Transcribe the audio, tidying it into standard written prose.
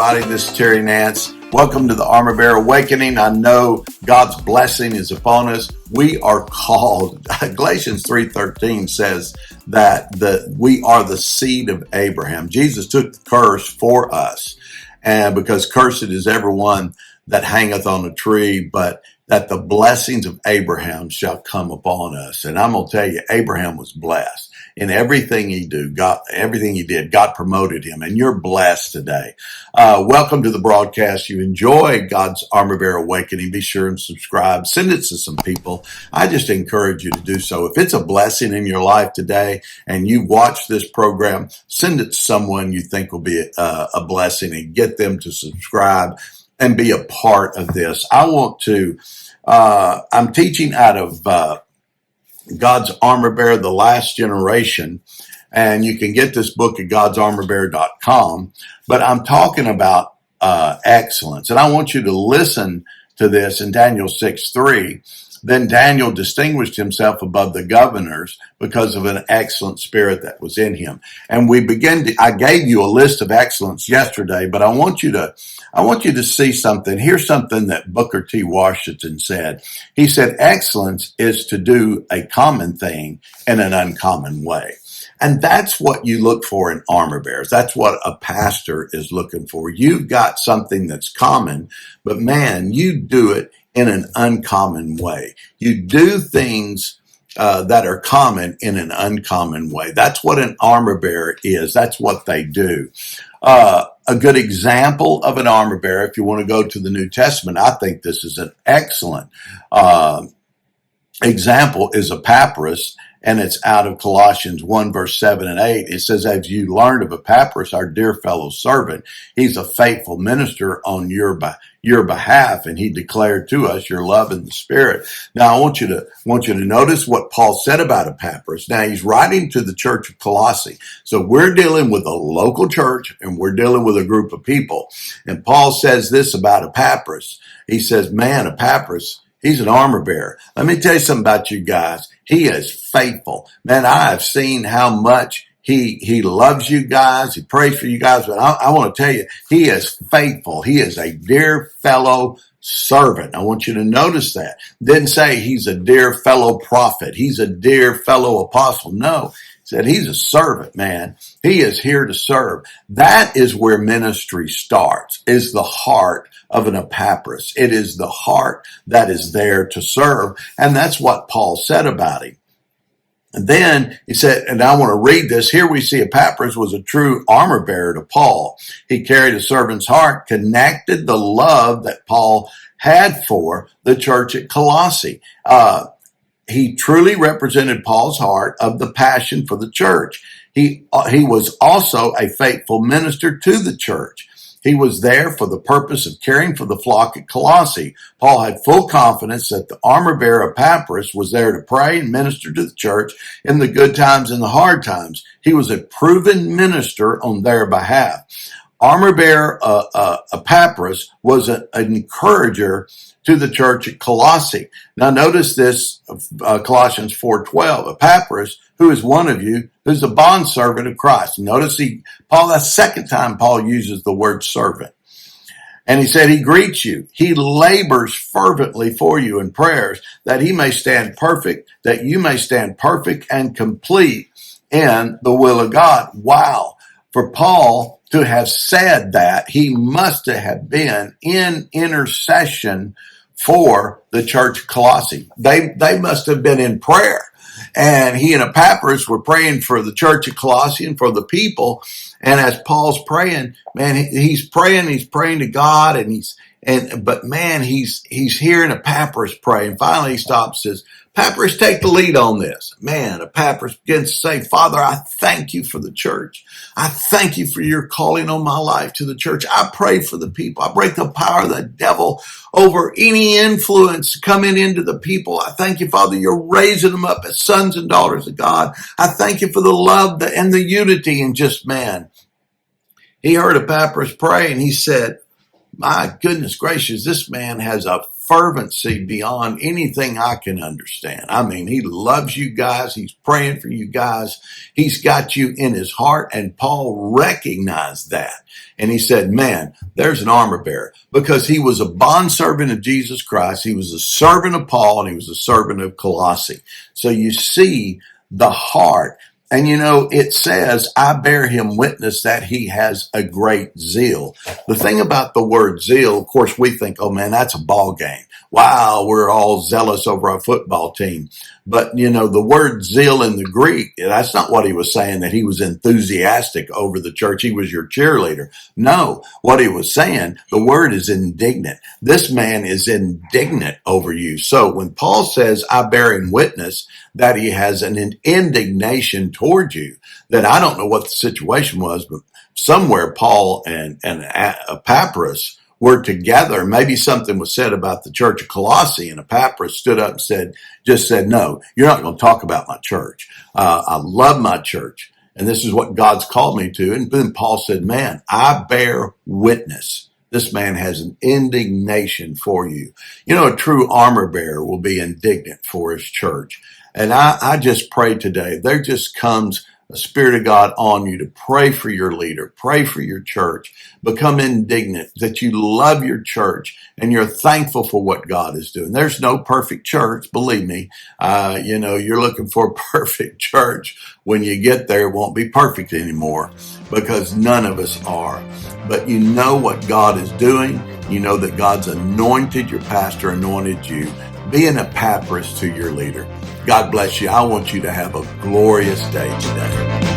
everybody. This is Terry Nance. Welcome to the Armor Bearer Awakening. I know God's blessing is upon us. We are called. Galatians 3:13 says that we are the seed of Abraham. Jesus took the curse for us, and because cursed is everyone that hangeth on a tree, but that the blessings of Abraham shall come upon us. And I'm going to tell you, Abraham was blessed in everything he did. God promoted him, and you're blessed today. Welcome to the broadcast. You enjoy God's Armor Bearer Awakening. Be sure and subscribe. Send it to some people. I just encourage you to do so. If it's a blessing in your life today and you watch this program, send it to someone you think will be a blessing and get them to subscribe and be a part of this. I'm teaching out of God's Armor Bearer, The Last Generation, and you can get this book at godsarmorbearer.com, but I'm talking about excellence, and I want you to listen to this in Daniel 6:3. Then Daniel distinguished himself above the governors because of an excellent spirit that was in him. And I gave you a list of excellence yesterday, but I want you to see something. Here's something that Booker T. Washington said. He said, excellence is to do a common thing in an uncommon way. And that's what you look for in armor bearers. That's what a pastor is looking for. You've got something that's common, but man, you do it in an uncommon way. You do things that are common in an uncommon way. That's what an armor bearer is. That's what they do. A good example of an armor bearer, if you want to go to the New Testament, I think this is an excellent example, is Epaphras, and it's out of Colossians 1, verse 7 and 8. It says, as you learned of Epaphras, our dear fellow servant, he's a faithful minister on your behalf, and he declared to us your love in the Spirit. Now, I want you to notice what Paul said about Epaphras. Now, he's writing to the church of Colossae. So we're dealing with a local church, and we're dealing with a group of people. And Paul says this about Epaphras. He says, man, Epaphras, he's an armor bearer. Let me tell you something about you guys. He is faithful. Man, I have seen how much he loves you guys. He prays for you guys. But I want to tell you, he is faithful. He is a dear fellow servant. I want you to notice that. Didn't say he's a dear fellow prophet. He's a dear fellow apostle. No, he said he's a servant, man. He is here to serve. That is where ministry starts, is the heart of an Epaphras. It is the heart that is there to serve. And that's what Paul said about him. And then he said, and I want to read this. Here we see Epaphras was a true armor bearer to Paul. He carried a servant's heart, connected the love that Paul had for the church at Colossae. He truly represented Paul's heart of the passion for the church. He was also a faithful minister to the church. He was there for the purpose of caring for the flock at Colossae. Paul had full confidence that the armor bearer Epaphras was there to pray and minister to the church in the good times and the hard times. He was a proven minister on their behalf. Armor bearer Epaphras was an encourager to the church at Colossae. Now notice this, Colossians 4:12. Epaphras, who is one of you, who's a bondservant of Christ. Notice that's the second time Paul uses the word servant. And he said, he greets you. He labors fervently for you in prayers that you may stand perfect and complete in the will of God. Wow. For Paul to have said that, he must have been in intercession for the church of Colossae. They must have been in prayer. And he and Epaphras were praying for the church of Colossae and for the people. And as Paul's praying, man, he's praying to God, but he's hearing Epaphras pray. And finally he stops and says, Epaphras, take the lead on this. Man, Epaphras begins to say, Father, I thank you for the church. I thank you for your calling on my life to the church. I pray for the people. I break the power of the devil over any influence coming into the people. I thank you, Father, you're raising them up as sons and daughters of God. I thank you for the love and the unity. And just, man, he heard Epaphras pray and he said, my goodness gracious, this man has a fervency beyond anything I can understand. I mean, he loves you guys. He's praying for you guys. He's got you in his heart. And Paul recognized that. And he said, man, there's an armor bearer, because he was a bondservant of Jesus Christ. He was a servant of Paul, and he was a servant of Colossae. So you see the heart. And it says, I bear him witness that he has a great zeal. The thing about the word zeal, of course, we think, oh man, that's a ball game. Wow, we're all zealous over our football team. But, the word zeal in the Greek, that's not what he was saying, that he was enthusiastic over the church. He was your cheerleader. No, what he was saying, the word is indignant. This man is indignant over you. So when Paul says, I bear him witness that he has an indignation toward you, that I don't know what the situation was, but somewhere Paul and Epaphras were together. Maybe something was said about the church of Colossae, and Epaphras stood up and just said, no, you're not going to talk about my church. I love my church, and this is what God's called me to. And then Paul said, man, I bear witness. This man has an indignation for you. A true armor bearer will be indignant for his church. And I just pray today, there just comes a Spirit of God on you to pray for your leader, pray for your church, become indignant, that you love your church and you're thankful for what God is doing. There's no perfect church, believe me. You're looking for a perfect church. When you get there, it won't be perfect anymore, because none of us are. But you know what God is doing. You know that God's anointed your pastor, anointed you. Be an Epaphras to your leader. God bless you. I want you to have a glorious day today.